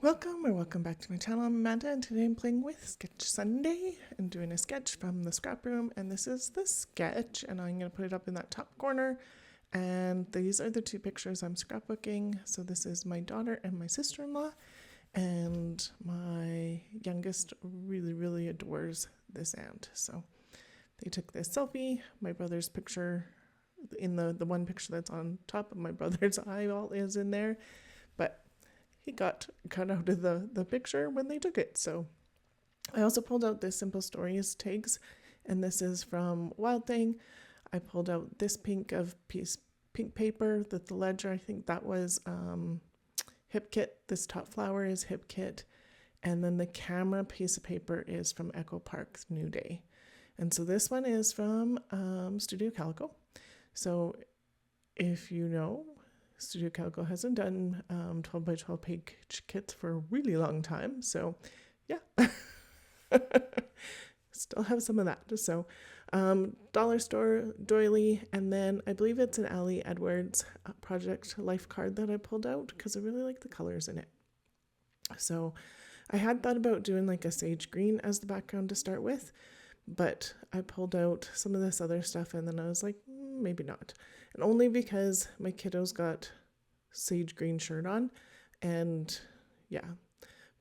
Welcome back to my channel. I'm Amanda, and today I'm playing with Sketch Sunday and doing a sketch from the scrap room. And this is the sketch, and I'm going to put it up in that top corner. And these are the two pictures I'm scrapbooking. So this is my daughter and my sister-in-law, and my youngest really adores this ant. So they took this selfie. My brother's picture in the one picture that's on top of my brother's eyeball is in there, but he got cut out of the picture when they took it. So I also pulled out this Simple Stories tags, and this is from Wild Thing. I pulled out this pink paper, that the ledger, I think that was Hip Kit. This top flower is Hip Kit. And then the camera piece of paper is from Echo Park's New Day. And so this one is from Studio Calico. So if you know, Studio Calico hasn't done 12 by 12 page kits for a really long time. So yeah, still have some of that. So dollar store doily, and then I believe it's an Ali Edwards project life card that I pulled out because I really like the colors in it. So I had thought about doing like a sage green as the background to start with, but I pulled out some of this other stuff, and then I was like, maybe not. And only because my kiddo's got sage green shirt on, and yeah,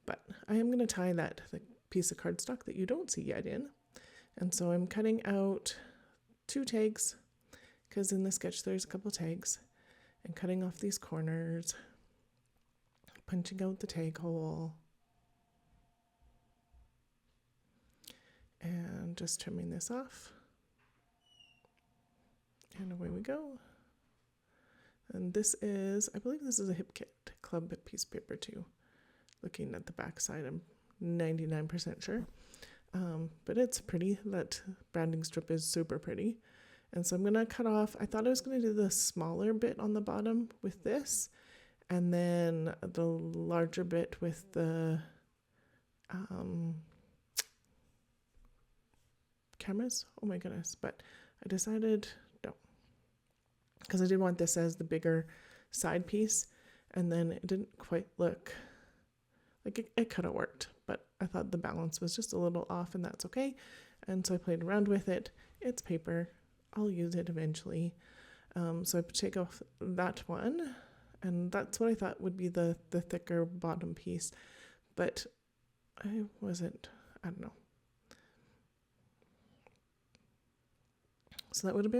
but I am going to tie the piece of cardstock that you don't see yet in. And so I'm cutting out 2 tags, because in the sketch there's a couple tags, and cutting off these corners, punching out the tag hole, and just trimming this off. And away we go. And this is, I believe this is a Hip Kit Club piece of paper too. Looking at the back side, I'm 99% sure. But it's pretty. That branding strip is super pretty. And so I'm going to cut off, I thought I was going to do the smaller bit on the bottom with this, and then the larger bit with the cameras. Oh my goodness. But I decided because I did want this as the bigger side piece, and then it didn't quite look like it could have worked, but I thought the balance was just a little off, and that's okay. And so I played around with it. It's paper, I'll use it eventually. So I take off that one, and that's what I thought would be the thicker bottom piece, but I don't know. So that would have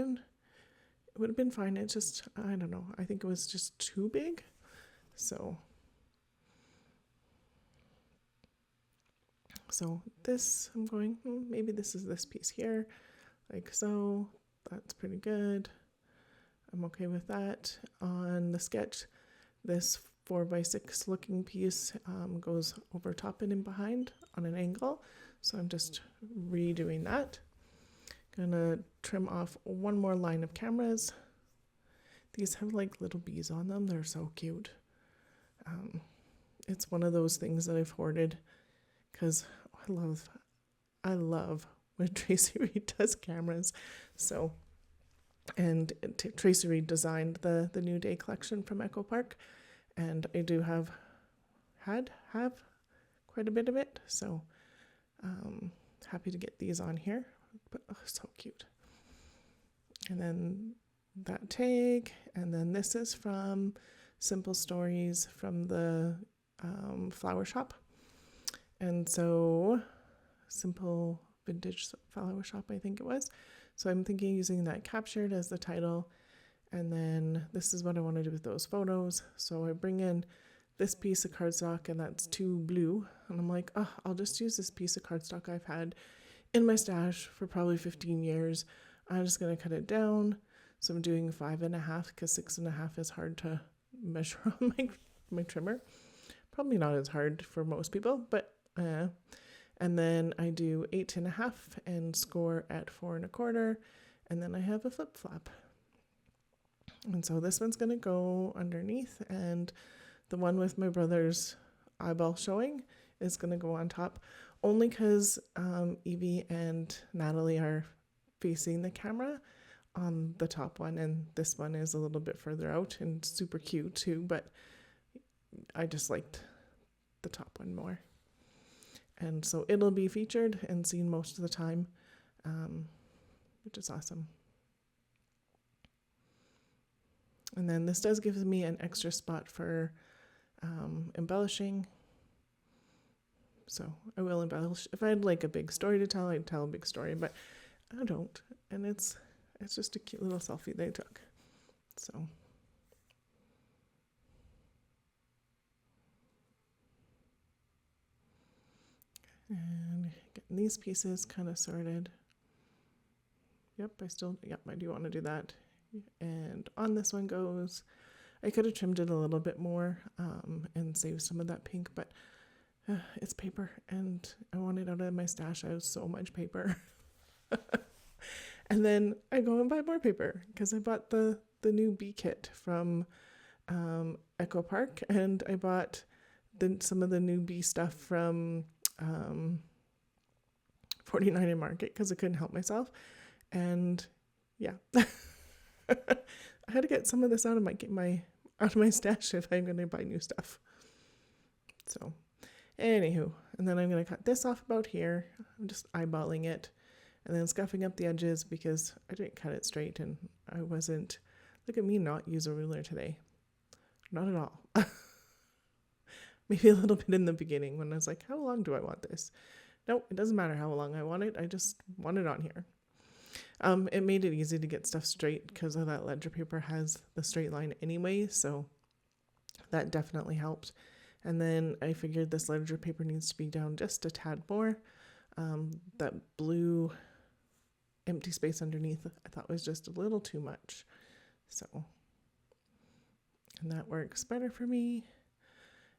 been fine. It's just, I don't know, I think it was just too big. So this, I'm going, maybe this is this piece here, like so. That's pretty good. I'm okay with that. On the sketch, this 4x6 looking piece goes over top and in behind on an angle, so I'm just redoing that. Gonna trim off one more line of cameras. These have like little bees on them. They're so cute. It's one of those things that I've hoarded because I love when Tracy Reed does cameras. So, and Tracy Reed designed the New Day collection from Echo Park, and I do have quite a bit of it. So, happy to get these on here. But so cute. And then that tag, and then this is from Simple Stories from the flower shop. And so Simple Vintage Flower Shop, I think it was. So I'm thinking using that captured as the title, and then this is what I want to do with those photos. So I bring in this piece of cardstock, and that's too blue, and I'm like, oh, I'll just use this piece of cardstock I've had in my stash for probably 15 years. I'm just going to cut it down. So I'm doing 5.5 because 6.5 is hard to measure on my trimmer. Probably not as hard for most people, but and then I do 8.5 and score at 4.25, and then I have a flip flap. And so this one's going to go underneath, and the one with my brother's eyeball showing is going to go on top. Only because Evie and Natalie are facing the camera on the top one, and this one is a little bit further out and super cute too, but I just liked the top one more. And so it'll be featured and seen most of the time, which is awesome. And then this does give me an extra spot for embellishing. So I will embellish. If I had like a big story to tell, I'd tell a big story, but I don't. And it's just a cute little selfie they took. So and getting these pieces kind of sorted. Yep, I do want to do that. And on this one goes, I could have trimmed it a little bit more and saved some of that pink, but it's paper and I want it out of my stash. I have so much paper. And then I go and buy more paper because I bought the new bee kit from Echo Park, and I bought some of the new bee stuff from 49 in Market because I couldn't help myself. And yeah, I had to get some of this out of my stash if I'm going to buy new stuff. So anywho, and then I'm going to cut this off about here. I'm just eyeballing it and then scuffing up the edges because I didn't cut it straight, and I wasn't, look at me not use a ruler today. Not at all. Maybe a little bit in the beginning when I was like, how long do I want this? No, it doesn't matter how long I want it. I just want it on here. It made it easy to get stuff straight because of that ledger paper has the straight line anyway, so that definitely helped. And then I figured this ledger paper needs to be down just a tad more. That blue empty space underneath I thought was just a little too much. So, and that works better for me.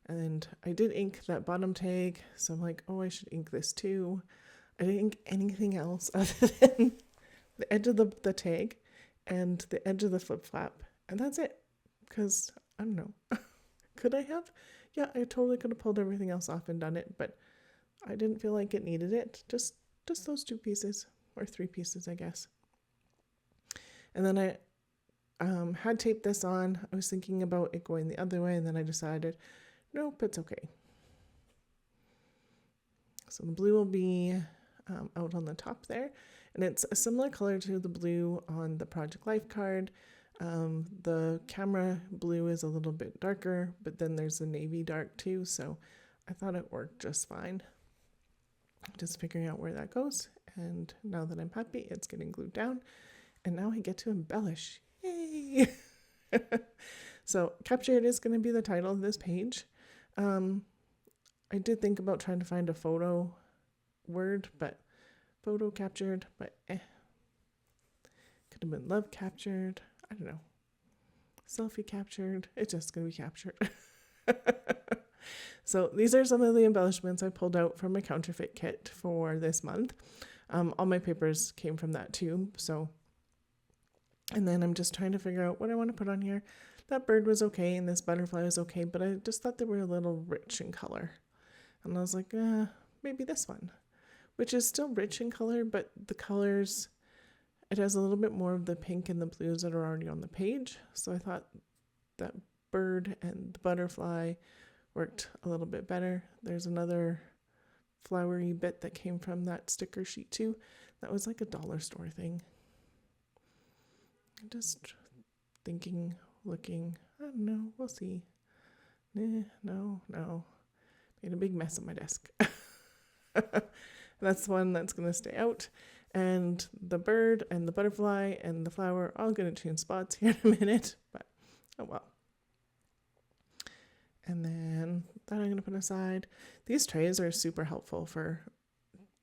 And I did ink that bottom tag, so I'm like, oh, I should ink this too. I didn't ink anything else other than the edge of the tag and the edge of the flip flap, and that's it. Because I don't know, could I have? Yeah, I totally could have pulled everything else off and done it, but I didn't feel like it needed it. Just those 2 pieces or 3 pieces, I guess. And then I had taped this on. I was thinking about it going the other way, and then I decided, nope, it's okay. So the blue will be out on the top there, and it's a similar color to the blue on the Project Life card. The camera blue is a little bit darker, but then there's the navy dark too, so I thought it worked just fine. Just figuring out where that goes, and now that I'm happy, it's getting glued down, and now I get to embellish. Yay! So Captured is going to be the title of this page. I did think about trying to find a photo word, but photo captured, but could have been love captured. I don't know. Selfie captured. It's just going to be captured. So these are some of the embellishments I pulled out from my counterfeit kit for this month. All my papers came from that too. So, and then I'm just trying to figure out what I want to put on here. That bird was okay and this butterfly was okay, but I just thought they were a little rich in color. And I was like, maybe this one, which is still rich in color, but the colors, it has a little bit more of the pink and the blues that are already on the page. So I thought that bird and the butterfly worked a little bit better. There's another flowery bit that came from that sticker sheet too. That was like a dollar store thing. Just thinking, looking, I don't know, we'll see. No. Made a big mess on my desk. That's one that's going to stay out. And the bird and the butterfly and the flower are all going to change spots here in a minute, but oh well. And then that I'm going to put aside. These trays are super helpful for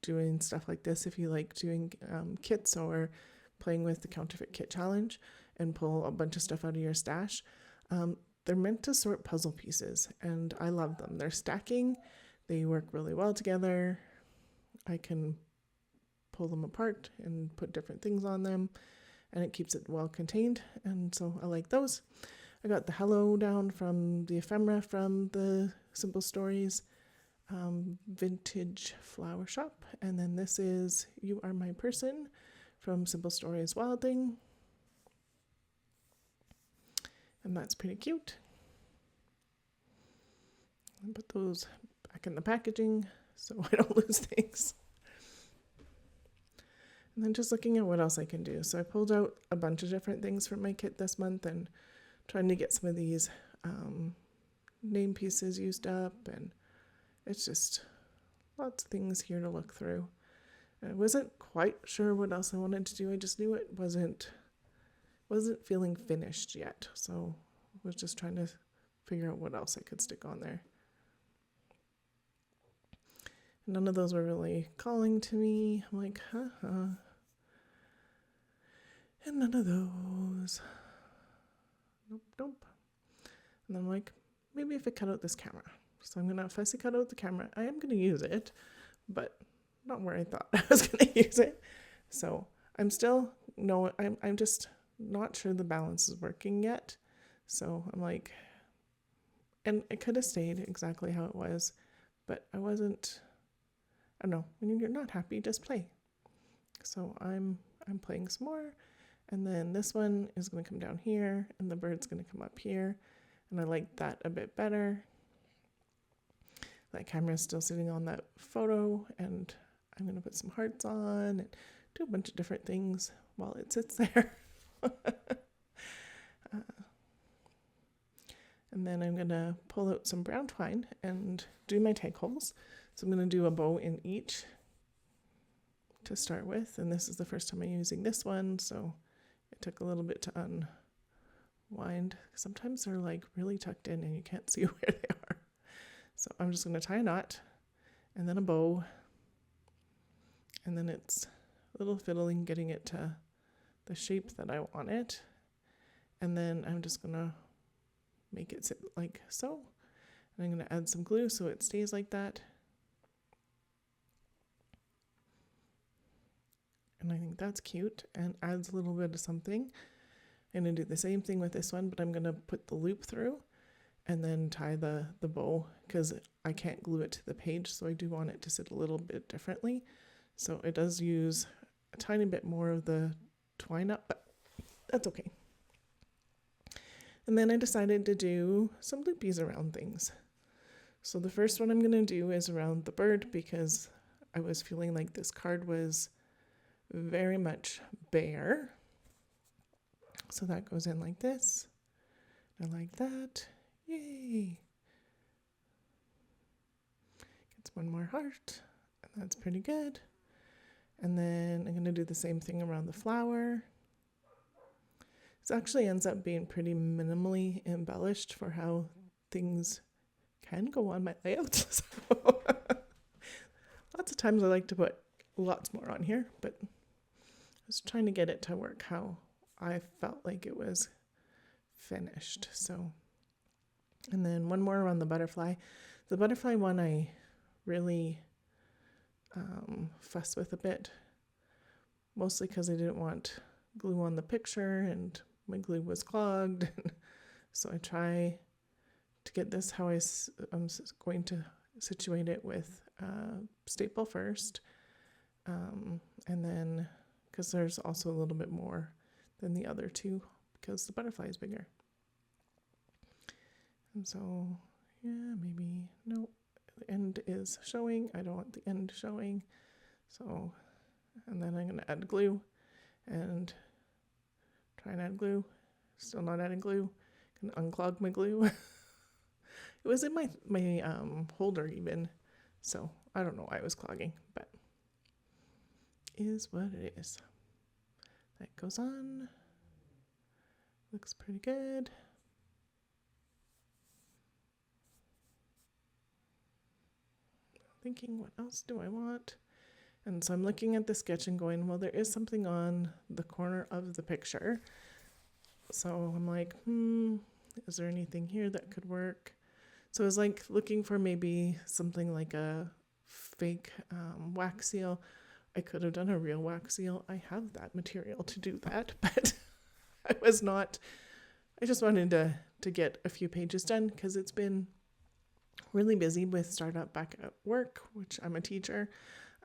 doing stuff like this if you like doing kits or playing with the counterfeit kit challenge and pull a bunch of stuff out of your stash. They're meant to sort puzzle pieces, and I love them. They're stacking. They work really well together. I can pull them apart and put different things on them, and it keeps it well contained, and so I like those. I got the hello down from the ephemera from the Simple Stories vintage flower shop, and then this is You Are My Person from Simple Stories Wilding, and that's pretty cute. I'll put those back in the packaging so I don't lose things. And then just looking at what else I can do. So I pulled out a bunch of different things from my kit this month and trying to get some of these name pieces used up, and it's just lots of things here to look through. I wasn't quite sure what else I wanted to do. I just knew it wasn't feeling finished yet. So I was just trying to figure out what else I could stick on there. None of those were really calling to me. I'm like, and none of those. Nope. And I'm like, maybe if I cut out this camera. So I'm going to fussy cut out the camera. I am going to use it, but not where I thought I was going to use it. So I'm still, no, I'm just not sure the balance is working yet. So I'm like, and it could have stayed exactly how it was, but I wasn't, I don't know, when you're not happy, just play. So I'm playing some more, and then this one is going to come down here, and the bird's going to come up here, and I like that a bit better. That camera is still sitting on that photo, and I'm going to put some hearts on and do a bunch of different things while it sits there. And then I'm going to pull out some brown twine and do my tag holes. So I'm going to do a bow in each to start with. And this is the first time I'm using this one, so it took a little bit to unwind. Sometimes they're like really tucked in and you can't see where they are. So I'm just going to tie a knot and then a bow. And then it's a little fiddling getting it to the shape that I want it. And then I'm just going to make it sit like so. And I'm going to add some glue so it stays like that. And I think that's cute and adds a little bit of something. I'm going to do the same thing with this one, but I'm going to put the loop through and then tie the bow because I can't glue it to the page, so I do want it to sit a little bit differently. So it does use a tiny bit more of the twine up, but that's okay. And then I decided to do some loopies around things. So the first one I'm going to do is around the bird because I was feeling like this card was very much bare. So that goes in like this. I like that. Yay! Gets one more heart, and that's pretty good. And then I'm going to do the same thing around the flower. This actually ends up being pretty minimally embellished for how things can go on my layouts. So lots of times I like to put lots more on here, but I was trying to get it to work how I felt like it was finished. So, and then one more around the butterfly. The butterfly one I really fussed with a bit, mostly because I didn't want glue on the picture and my glue was clogged. So I try to get this how I'm going to situate it with staple first, and then because there's also a little bit more than the other two because the butterfly is bigger. And so yeah, maybe no, the end is showing. I don't want the end showing. So, and then I'm going to add glue and try and add glue. Still not adding glue. Can unclog my glue. It was in my holder even, so I don't know why it was clogging, but is what it is. That goes on. Looks pretty good. Thinking, what else do I want? And so I'm looking at the sketch and going, well, there is something on the corner of the picture. So I'm like, is there anything here that could work? So I was like looking for maybe something like a fake wax seal. I could have done a real wax seal. I have that material to do that, but I just wanted to get a few pages done because it's been really busy with startup back at work, which I'm a teacher.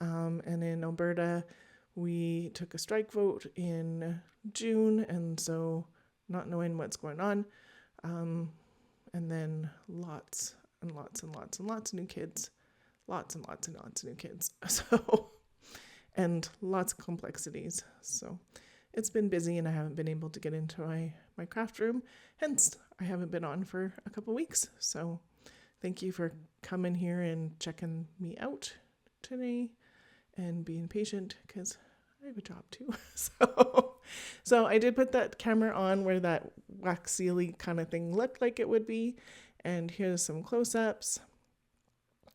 And in Alberta, we took a strike vote in June, and so not knowing what's going on, and then lots and lots of new kids lots and lots and lots of new kids. So, and lots of complexities. So it's been busy and I haven't been able to get into my craft room. Hence, I haven't been on for a couple weeks. So thank you for coming here and checking me out today and being patient because I have a job too. So I did put that camera on where that wax sealy kind of thing looked like it would be. And here's some close-ups. I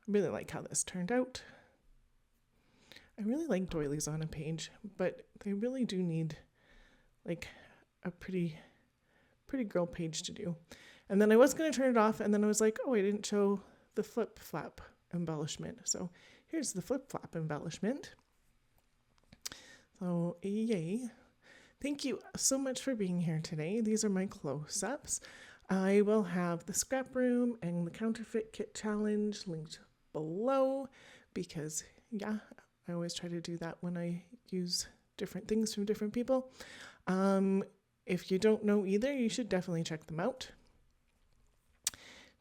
really like how this turned out. I really like doilies on a page, but they really do need like a pretty girl page to do. And then I was going to turn it off, and then I was like, oh, I didn't show the flip flap embellishment. So here's the flip flap embellishment. So yay. Thank you so much for being here today. These are my close-ups. I will have the scrap room and the counterfeit kit challenge linked below because, yeah, I always try to do that when I use different things from different people. If you don't know either, you should definitely check them out.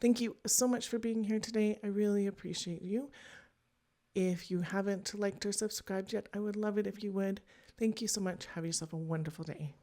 Thank you so much for being here today. I really appreciate you. If you haven't liked or subscribed yet, I would love it if you would. Thank you so much. Have yourself a wonderful day.